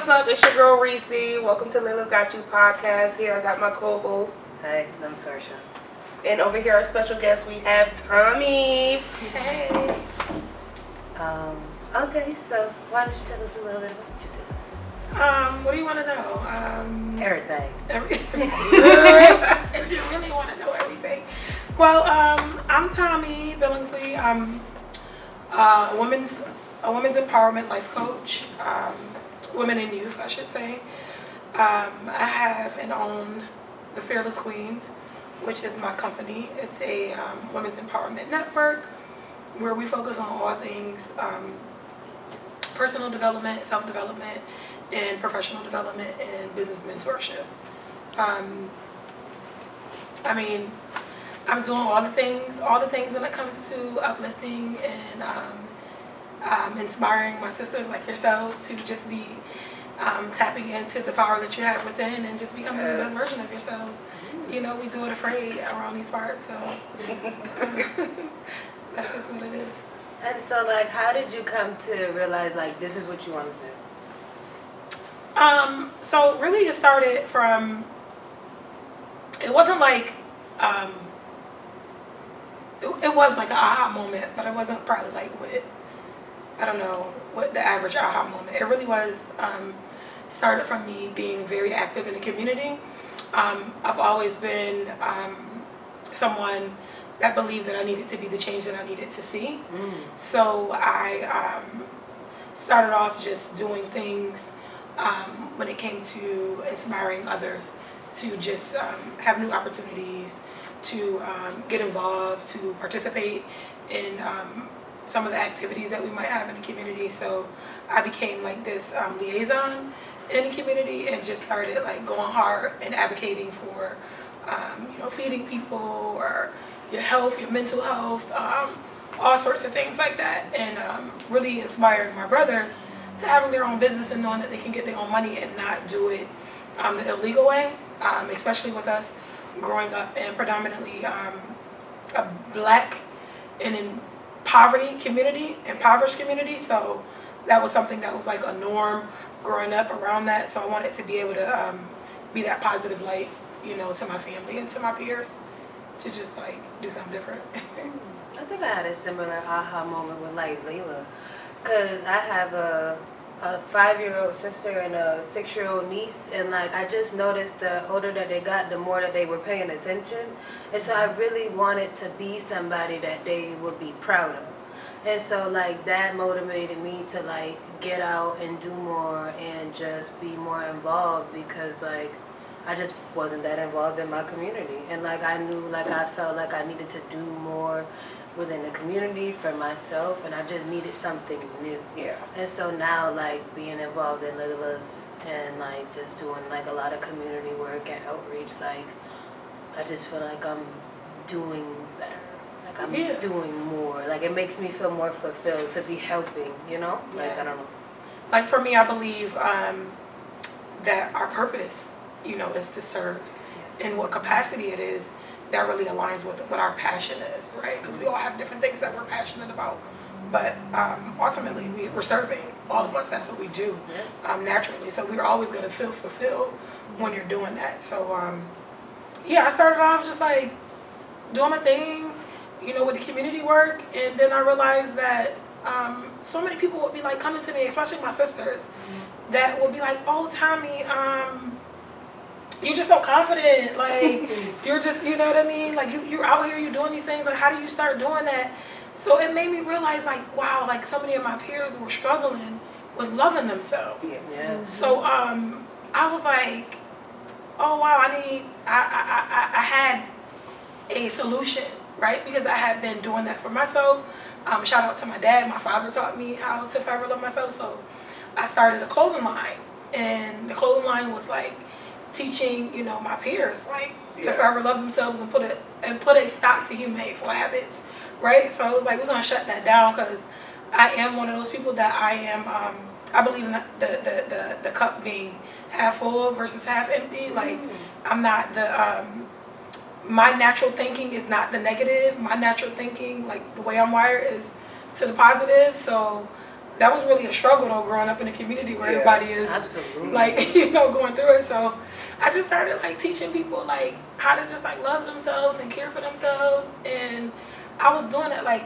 what's up? It's your girl Reese. Welcome to Lila's Got You podcast. Here I got my co-host. Hey, I'm Sarsha. And over here, our special guest, we have Tommi. Hey. Okay, so why don't you tell us a little bit about yourself? What do you want to know? Everything. If you really want to know everything. Well, I'm Tommi Billingsley. I'm a women's empowerment life coach. Women and youth, I should say. I have and own the Fearless Queens, which is my company. It's a women's empowerment network where we focus on all things personal development, self-development, and professional development and business mentorship. I'm doing all the things when it comes to uplifting and inspiring my sisters like yourselves to just be tapping into the power that you have within and just becoming the best version of yourselves. You know, we do it afraid around these parts, so that's just what it is. And so, like, how did you come to realize, like, this is what you want to do? So really it started from, it wasn't like, it was like an aha moment, but it wasn't probably like what the average aha moment. It really was, started from me being very active in the community. I've always been someone that believed that I needed to be the change that I needed to see. So I started off just doing things when it came to inspiring others to just have new opportunities, to get involved, to participate in some of the activities that we might have in the community. So I became like this liaison in the community and just started like going hard and advocating for feeding people or your health, your mental health, all sorts of things like that, and really inspiring my brothers to having their own business and knowing that they can get their own money and not do it the illegal way, especially with us growing up in predominantly a black and in impoverished community. So that was something that was like a norm growing up around that. So I wanted to be able to be that positive light, to my family and to my peers, to just like do something different. I think I had a similar aha moment with like Layla, because I have a 5-year-old sister and a 6-year-old niece, and like I just noticed the older that they got, the more that they were paying attention, and so I really wanted to be somebody that they would be proud of. And so like that motivated me to like get out and do more and just be more involved, because like I just wasn't that involved in my community, and like I felt like I needed to do more within the community for myself, and I just needed something new. Yeah. And so now like being involved in Lila's and like just doing like a lot of community work and outreach, like I just feel like I'm doing better. Like I'm doing more. Like it makes me feel more fulfilled to be helping, Like Yes. I don't know. Like for me, I believe that our purpose, is to serve. Yes. In what capacity it is, that really aligns with what our passion is, right? Because we all have different things that we're passionate about. But ultimately, we're serving. All of us, that's what we do naturally. So we're always going to feel fulfilled when you're doing that. So, I started off just like doing my thing, with the community work. And then I realized that so many people would be like coming to me, especially my sisters, that would be like, oh, Tommi, you're just so confident, like you're just, you know what I mean, like you're out here, you're doing these things, like how do you start doing that? So it made me realize like, wow, like so many of my peers were struggling with loving themselves. So I was like, oh wow, I had a solution, right? Because I had been doing that for myself. Shout out to my dad. My father taught me how to forever love myself. So I started a clothing line, and the clothing line was like teaching, my peers like to forever love themselves and put a stop to human hateful habits, right? So I was like, we're gonna shut that down, because I am one of those people that I believe in the cup being half full versus half empty. Like I'm not my natural thinking is not the negative. My natural thinking, like the way I'm wired, is to the positive. So that was really a struggle though, growing up in a community where everybody is absolutely like, you know, going through it. So I just started like teaching people like how to just like love themselves and care for themselves. And I was doing it like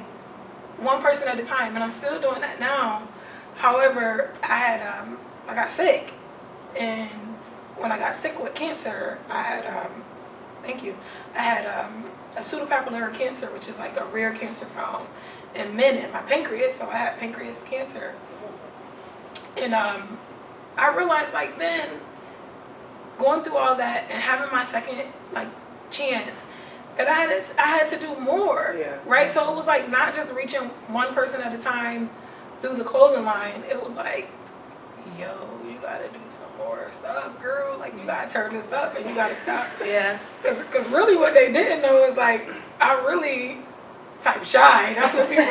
one person at a time, and I'm still doing that now. However, I got sick, and when I got sick with cancer, I had a pseudopapillary cancer, which is like a rare cancer found in men in my pancreas. So I had pancreas cancer, and I realized like then, going through all that and having my second like chance, that I had to do more, right? So it was like not just reaching one person at a time through the clothing line. It was like, yo, you gotta do some more stuff, girl. Like, you gotta turn this up and you gotta stop. Yeah. Because really what they didn't know is like, I really type shy. That's what people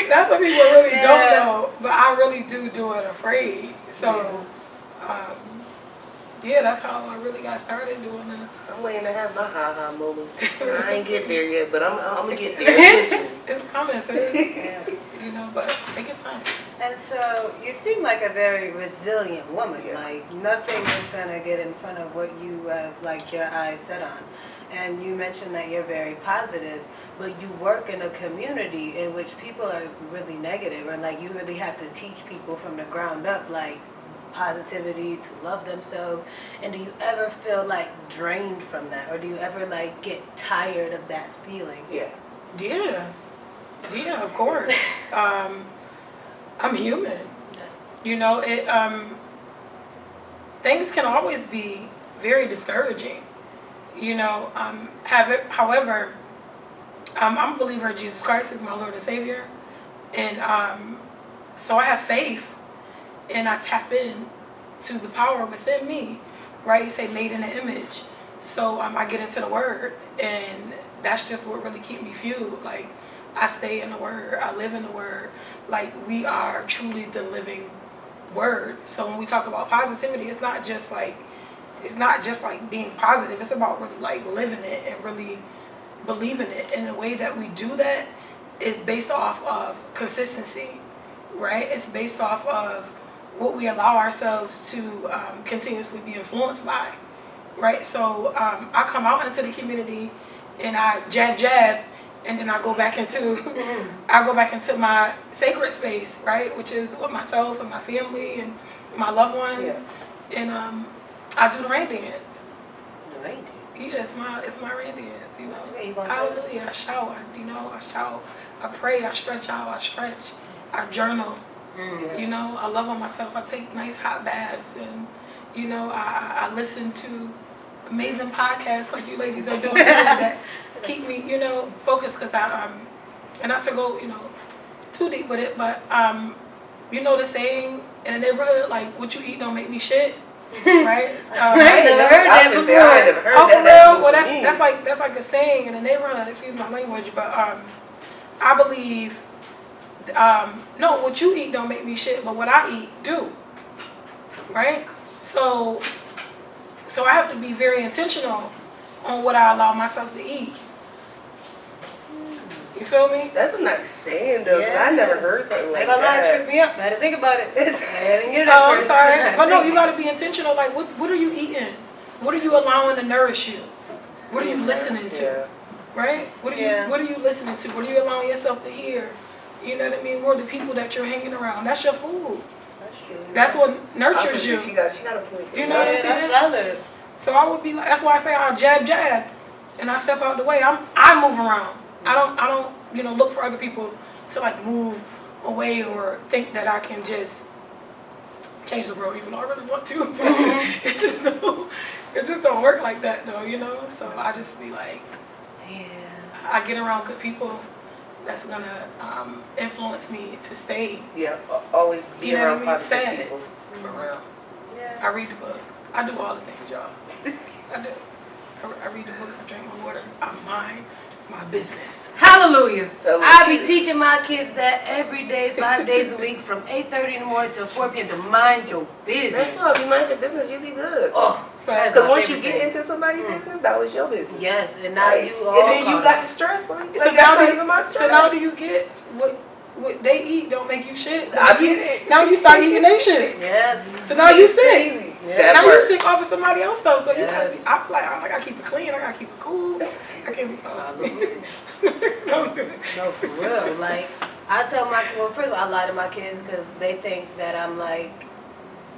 that's what people really don't know. But I really do it afraid. So, yeah, that's how I really got started doing it. I'm waiting to have my ha-ha moment. I ain't get there yet, but I'm gonna get there eventually. It's coming, sis. You know, but take your time. And so you seem like a very resilient woman. Like nothing is gonna get in front of what you have like your eyes set on. And you mentioned that you're very positive, but you work in a community in which people are really negative, and like you really have to teach people from the ground up, like positivity, to love themselves. And do you ever feel like drained from that, or do you ever like get tired of that feeling? Yeah, of course. I'm human. You know, things can always be very discouraging. You know, however, I'm a believer in Jesus Christ as my Lord and Savior, and so I have faith, and I tap in to the power within me. Right? You say made in the image, so I get into the Word, and that's just what really keeps me fueled. Like, I stay in the Word, I live in the Word. Like, we are truly the living Word. So when we talk about positivity, it's not just like being positive. It's about really like living it and really believing it. And the way that we do that is based off of consistency, right? It's based off of what we allow ourselves to continuously be influenced by, right? So I come out into the community and I jab, and then I go back into my sacred space, right? Which is with myself and my family and my loved ones, and I do the rain dance. The rain dance? Yeah, it's my rain dance. You know, what's the way you gonna hallelujah. I shout. I shout. I pray. I stretch out. I stretch. I journal. You know, I love on myself. I take nice hot baths, and you know, I listen to amazing podcasts like you ladies are doing that keep me, you know, focused. Because and not to go, you know, too deep with it, but you know the saying in the neighborhood, like, what you eat don't make me shit. Right? I never heard that before. I never heard for that. real? Well, that's like a saying in the neighborhood. Excuse my language, but I believe no, what you eat don't make me shit, but what I eat do. Right? So I have to be very intentional on what I allow myself to eat. You feel me? That's a nice saying, though. Yeah. I never heard something like that. That trip me up. I had to think about it. I didn't get it I'm sorry. But no, you got to be intentional. Like, what are you eating? What are you allowing to nourish you? What are you listening to? Yeah. Right? What are you listening to? What are you allowing yourself to hear? You know what I mean? What are the people that you're hanging around? That's your food. That's true. That's what nurtures you. She got a point. Do you know what I'm saying? That's valid. So I would be like, that's why I say I jab, and I step out the way. I move around. I don't, you know, look for other people to like move away or think that I can just change the world, even though I really want to. But it just don't work like that, though, you know. So I just be like, I get around good people that's gonna influence me to stay. Yeah, always be around positive people. For real. Yeah. I read the books. I do all the things, y'all. I do. I read the books. I drink my water. I mind my business. Hallelujah. I be teaching my kids that every day, 5 days a week, from 8:30 in the morning till 4 p.m. to mind your business. That's all. You mind your business, you be good. Oh, because once you get into somebody's business, that was your business. Yes, and now you all. And then you got the stress. Like, so now do you get what they eat don't make you shit. I get it. Now you start eating their shit. Yes. So now you sick. Yeah. Now you part. sick off of somebody else's stuff. So you gotta Yes. be, I'm like, I gotta keep it clean. I gotta keep it cool. I can't be don't do it. No, for real. Like, I tell my kids, well, first of all, I lie to my kids because they think that I'm like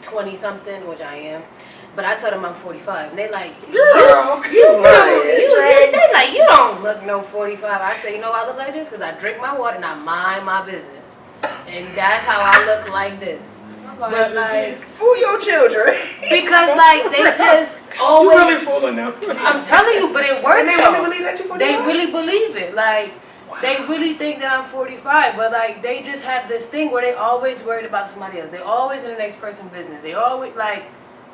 20 something, which I am. But I tell them I'm 45. And they like, Girl, they like, you don't look no 45. I say, you know why I look like this? Because I drink my water and I mind my business. And that's how I look like this. But like, Fool your children. because like they just you always, really fooling them. I'm telling you, but it works. And they really believe that you 45? They really believe it. Like, they really think that I'm 45, but like they just have this thing where they always worried about somebody else. They always in the next person's business. They always like,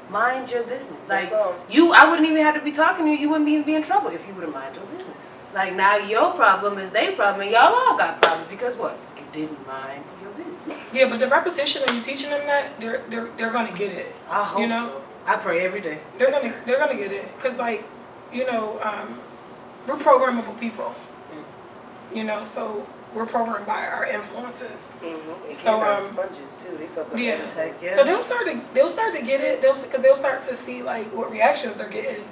mind your business. Like, That's all. I wouldn't even have to be talking to you. You wouldn't even be in trouble if you would have mind your business. Like, now your problem is their problem, and y'all all got problems because what? You didn't mind your business. Yeah, but the repetition of you teaching them that, they're gonna get it. I hope You know? so. I pray every day. They're gonna get it. Cause like, you know, we're programmable people. You know, so we're programmed by our influences. Mm-hmm. So, Kids are sponges too. They so good. Yeah. Heck yeah. So they'll start to get it. They'll start to see like what reactions they're getting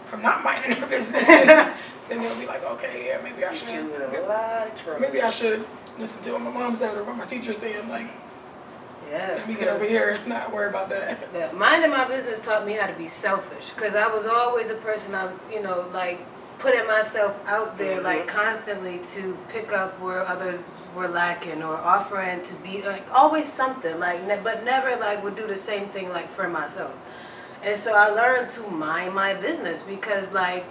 from not minding their business. And then they'll be like, okay, yeah, maybe I Get you in a should. lot of trouble. Maybe I should listen to what my mom said or what my teacher said. Like, Yeah. let me get over here and not worry about that. Yeah, minding my business taught me how to be selfish because I was always a person like putting myself out there like constantly to pick up where others were lacking or offering to be like always something like but never like would do the same thing like for myself. And so I learned to mind my business because like,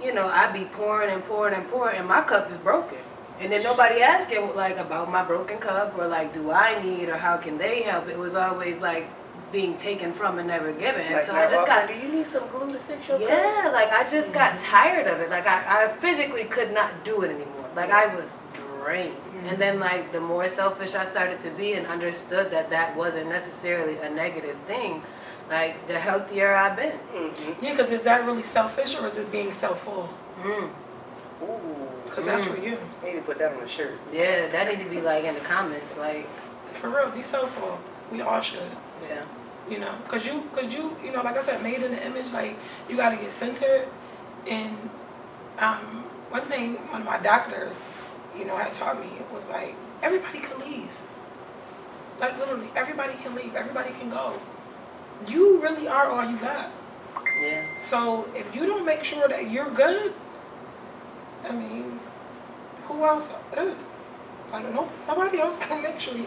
I be pouring and pouring and pouring and my cup is broken. And then nobody asking like about my broken cup or like do I need or how can they help. It was always like being taken from and never given. And Like, so I just got do you need some glue to fix your cup? yeah, like I just got tired of it. Like I physically could not do it anymore. Like I was drained. And then like the more selfish I started to be and understood that that wasn't necessarily a negative thing, like the healthier I've been. Mm-hmm. Yeah, because is that really selfish or is it being self-full? Mm. Ooh. Because that's for you. I need to put that on a shirt. Yeah, that need to be like in the comments, like For real, be self-full. We all should. yeah. You know, cause you, like I said, made in the image. Like you got to get centered. And one thing one of my doctors, had taught me was like everybody can leave. Like literally, everybody can leave. Everybody can go. You really are all you got. Yeah. So if you don't make sure that you're good, I mean, who else is? Like nobody else can make sure you.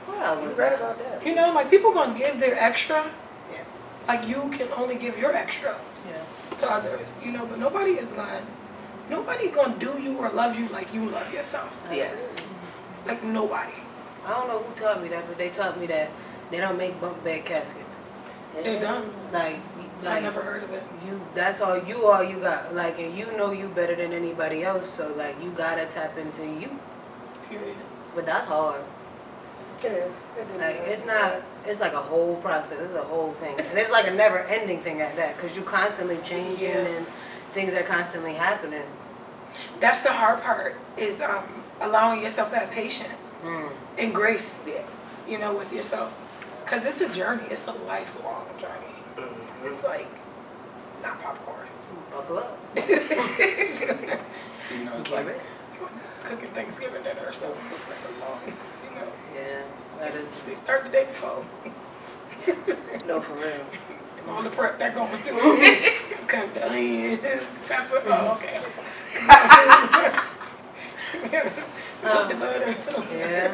Well, You're right about that. Like people gonna give their extra. Yeah. Like you can only give your extra Yeah. to others, but nobody gonna do you or love you like you love yourself. Yes. Like nobody. I don't know who taught me that, but they taught me that they don't make bunk bed caskets. They done. Like I never heard of it. that's all you got. Like, and you better than anybody else, so like you gotta tap into you. Period. But that's hard. It is. Like it's like a whole process. It's a whole thing, and it's like a never-ending thing at that, because you constantly changing and things are constantly happening. That's the hard part is allowing yourself to have patience and grace. Yeah. With yourself, because it's a journey. It's a lifelong journey. Mm-hmm. It's like not popcorn. Buckle up. It's like cooking Thanksgiving dinner or something. It's like a long, Yeah, that is. They start the day before. No, for real. All the prep that going to it. Cut the onions, the pepper. Oh, okay. Put the butter. Yeah.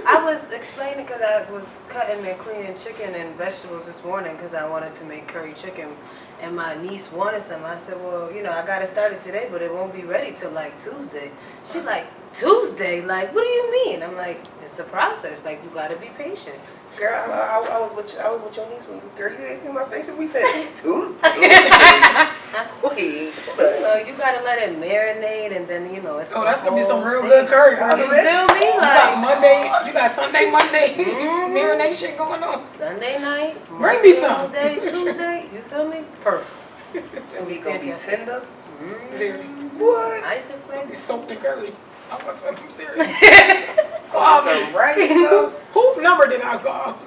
I was explaining because I was cutting and cleaning chicken and vegetables this morning because I wanted to make curry chicken, and my niece wanted some. I said, well, I got it started today, but it won't be ready till like Tuesday. She's like, Tuesday? Like, what do you mean? I'm like, it's a process. Like, you gotta be patient. Girl, I was with your niece when you didn't see my face when we said Tuesday. Wait, So you gotta let it marinate, and then it's. Oh, that's gonna be some real good curry. You feel me? You got Sunday, Monday marination going on. Sunday night. Bring me some. Monday, Tuesday. You feel me? Perfect. And we gonna be tender. Very. What? Ice and It's gonna be flavor. soaked in curry. I want something serious. Call some rice, though. Whose number did I call?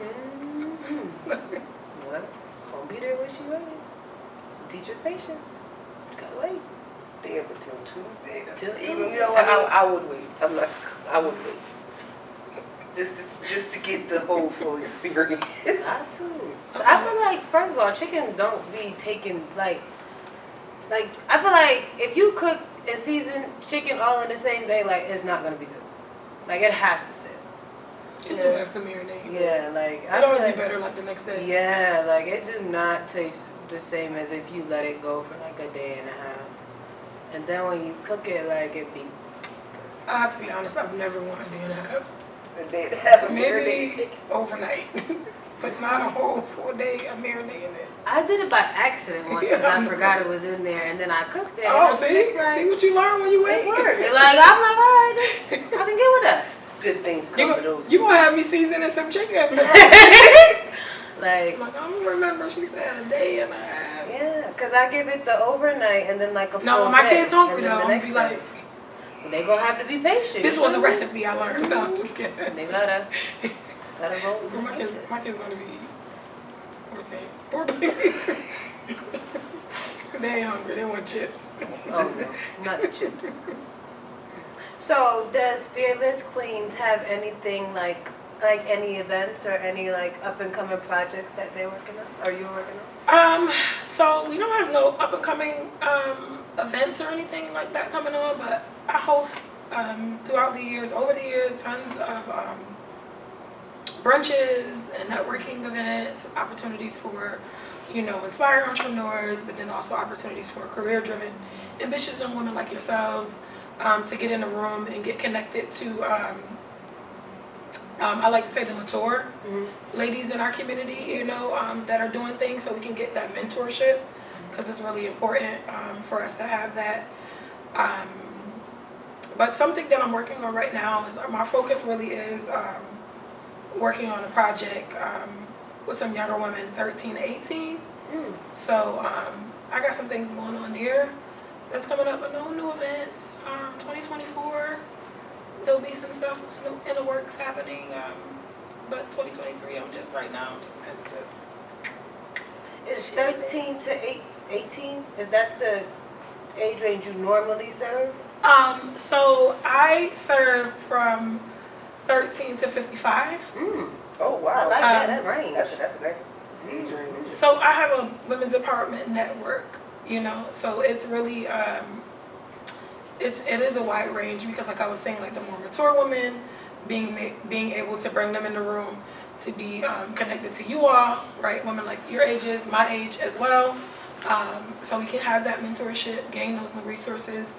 Well, it's gonna be there when she ready. Teacher's patience. Gotta wait. Damn, until Tuesday. Till Even, Tuesday. you know what? I would wait. I would wait. Just to get the whole full experience. I too. I feel like, first of all, chicken don't be taken like I feel like if you cook and season chicken all in the same day, like it's not gonna be good. Like it has to sit. It do have to marinate. Yeah, like It'd always be better like the next day. Yeah, like it do not taste the same as if you let it go for like a day and a half. And then when you cook it, like it be. I have to be honest, I've never wanted a day and a half. A day and a half of marinated Maybe chicken. overnight. But not a whole full day of marinating it. I did it by accident once because I forgot it was in there, and then I cooked it. and Oh, I was see? just like, See what you learn when you wait? it worked. Like I'm like, all right, I can get with that. Good things come to those. You gonna have me seasoning some chicken? Like, Like, I don't remember, she said a day and a half. yeah, because I give it the overnight and then like a full No, when my day, kid's hungry and then though, the I'm gonna next be day. like, They gonna have to be patient. this was a recipe I learned. No, I'm just kidding. They gotta go. Girl, my kid's gonna be poor things. They ain't hungry, they want chips. Oh no, not the chips. So does Fearless Queens have anything like any events or any like up and coming projects that they're working on? Or you're working on? So we don't have no up and coming events or anything like that coming on, but I host over the years, tons of brunches and networking events, opportunities for, inspiring entrepreneurs, but then also opportunities for career-driven, ambitious young women like yourselves to get in a room and get connected to, I like to say the mature ladies in our community, that are doing things so we can get that mentorship because it's really important for us to have that. But something that I'm working on right now is my focus really is working on a project with some younger women, 13 to 18. So I got some things going on there that's coming up, but no new events. 2024, there'll be some stuff in the works happening. But 2023, I'm just kind of Is 13 to 18? Is that the age range you normally serve? So I serve from 13 to 55. Oh wow. I like that range. That's a nice age range. So I have a women's empowerment network, so it's really it is a wide range because like I was saying, like the more mature women, being able to bring them in the room to be connected to you all, right? Women like your ages, my age as well. So we can have that mentorship, gain those new resources,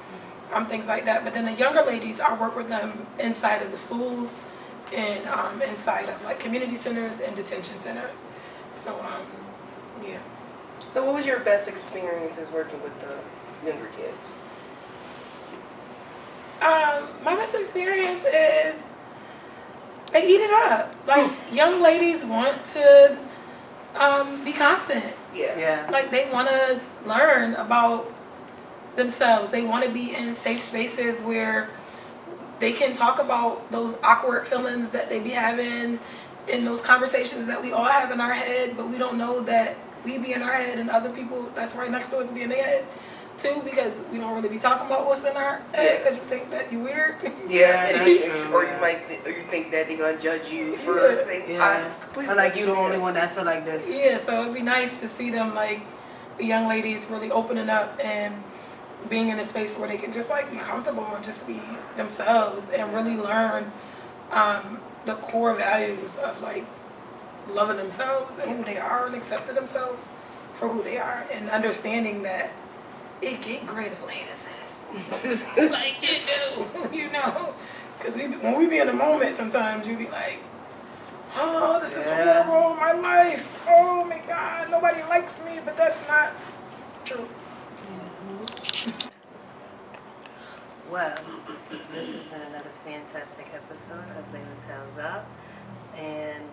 things like that. But then the younger ladies, I work with them inside of the schools and inside of like community centers and detention centers. So, yeah. So what was your best experiences working with the younger kids? My best experience is they eat it up. Like young ladies want to be confident. Yeah. Like they want to learn about themselves. They want to be in safe spaces where they can talk about those awkward feelings that they be having in those conversations that we all have in our head, but we don't know that we be in our head and other people that's right next to us be in their head too, because we don't really be talking about what's in our head because you think that you weird. Yeah, that's true. or you think that they're gonna judge you for saying, I completely feel like you the understand. only one that feel like this. Yeah, so it'd be nice to see them, like the young ladies really opening up and being in a space where they can just like be comfortable and just be themselves and really learn the core values of like loving themselves and who they are and accepting themselves for who they are and understanding that it get greater later, sis. Like it do, because when we be in the moment sometimes you be like, oh, this is horrible, my life, oh my God, nobody likes me, but that's not true. Well, this has been another fantastic episode of Layla Tells Up, and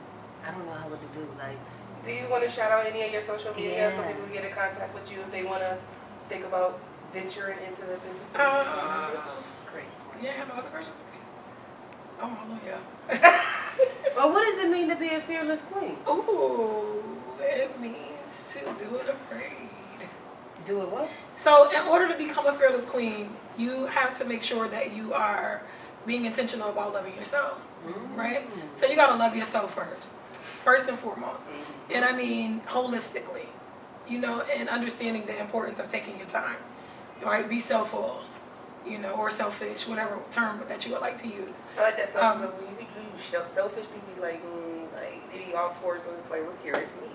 I don't know how to do. Like, Do you want to shout out any of your social media so Yeah. people can get in contact with you if they want to think about venturing into the business? Great. Yeah, have no other questions for me? Oh, hallelujah. Well, what does it mean to be a fearless queen? Ooh, it means to do it afraid. Do it what? So in order to become a fearless queen, you have to make sure that you are being intentional about loving yourself, right? So you gotta love yourself first and foremost. And I mean holistically, you know, and understanding the importance of taking your time, right? Be self-full, you know, or selfish, whatever term that you would like to use. I like that stuff because when you use selfish, people be like they be all towards like, look here, it's me.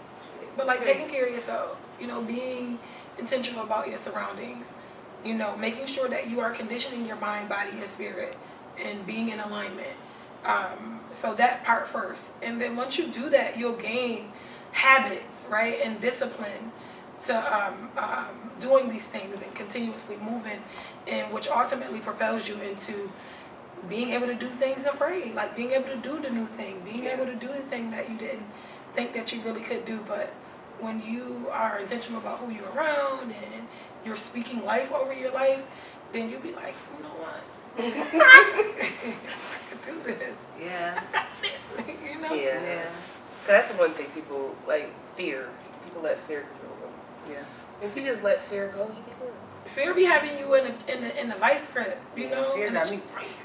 But like taking care of yourself, you know, being intentional about your surroundings, you know, making sure that you are conditioning your mind, body, and spirit, and being in alignment. So that part first, and then once you do that, you'll gain habits, right, and discipline to doing these things and continuously moving, and which ultimately propels you into being able to do things afraid, like being able to do the new thing, being able to do the thing that you didn't think that you really could do. But when you are intentional about who you're around and you're speaking life over your life, then you'll be like, you know what? I could do this. Yeah. I got this. You know? Yeah. That's the one thing people like fear. People let fear control them. Yes. If you just let fear go, you be good. Fear be having you in the vice grip, you know, Fear got me.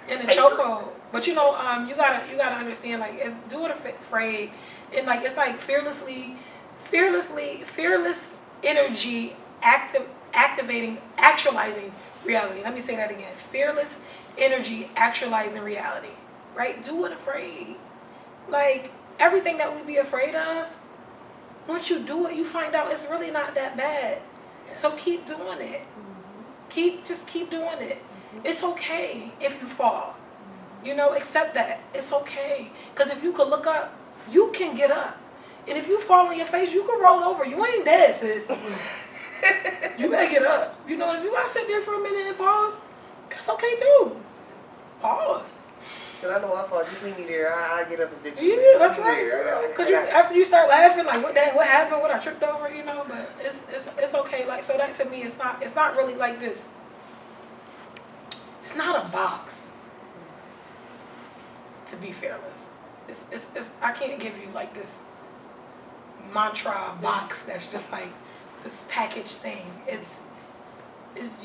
in the chokehold. But you know, you gotta understand, like, it's do it afraid, and like it's like fearless energy, activating, actualizing reality. Let me say that again. Fearless energy, actualizing reality. Right? Do it afraid. Like everything that we be afraid of, once you do it, you find out it's really not that bad. So keep doing it. Just keep doing it. It's okay if you fall. You know, accept that. It's okay. Because if you could look up, you can get up. And if you fall on your face, you can roll over. You ain't dead, sis. You better get up. You know, if you gotta sit there for a minute and pause, that's okay too. Pause. Because I know I fall. Just leave me there. I get up eventually. Yeah, that's right. Because after you start laughing, like, what happened? What I tripped over, you know? But it's okay. Like, so that to me, it's not really like this. It's not a box to be fearless. It's I can't give you like this mantra box that's just like this package thing. It's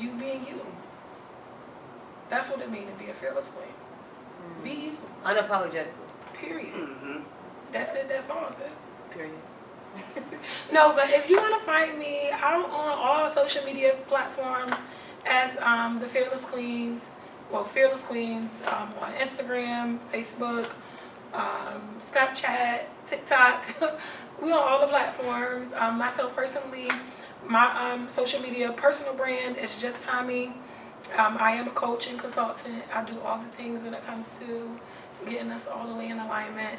you being you. That's what it means to be a fearless queen. Be you. Unapologetically. Period. That's it. That's all it says. Period. No, but if you want to find me out on all social media platforms as the Fearless Queens, Fearless Queens on Instagram, Facebook, Snapchat, TikTok. We on all the platforms. Myself personally, my social media personal brand is just Tommi. I am a coach and consultant. I do all the things when it comes to getting us all the way in alignment,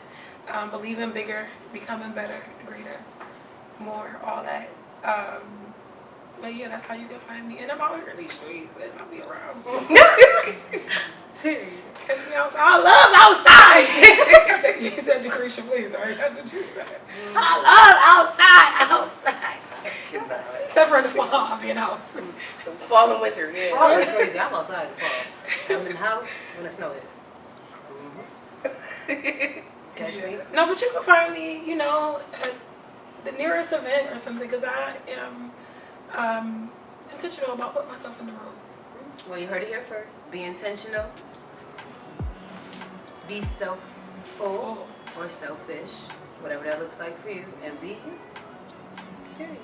believing bigger, becoming better, greater, more, all that. But yeah, that's how you can find me. And I'm out here in these streets. I'll be around. Period. Catch me outside. I love outside. You said Decretia, please. Right? That's what you said. I love outside. Except for in the fall, I'll be in the house. It's fall and winter, yeah. Fall is crazy. I'm outside in the fall. I'm in the house when it snowed. Catch me. No, but you can find me, you know, at the nearest event or something, because I am intentional about putting myself in the room. Well, you heard it here first. Be intentional. Be self-full or selfish, whatever that looks like for you, and be you. Period.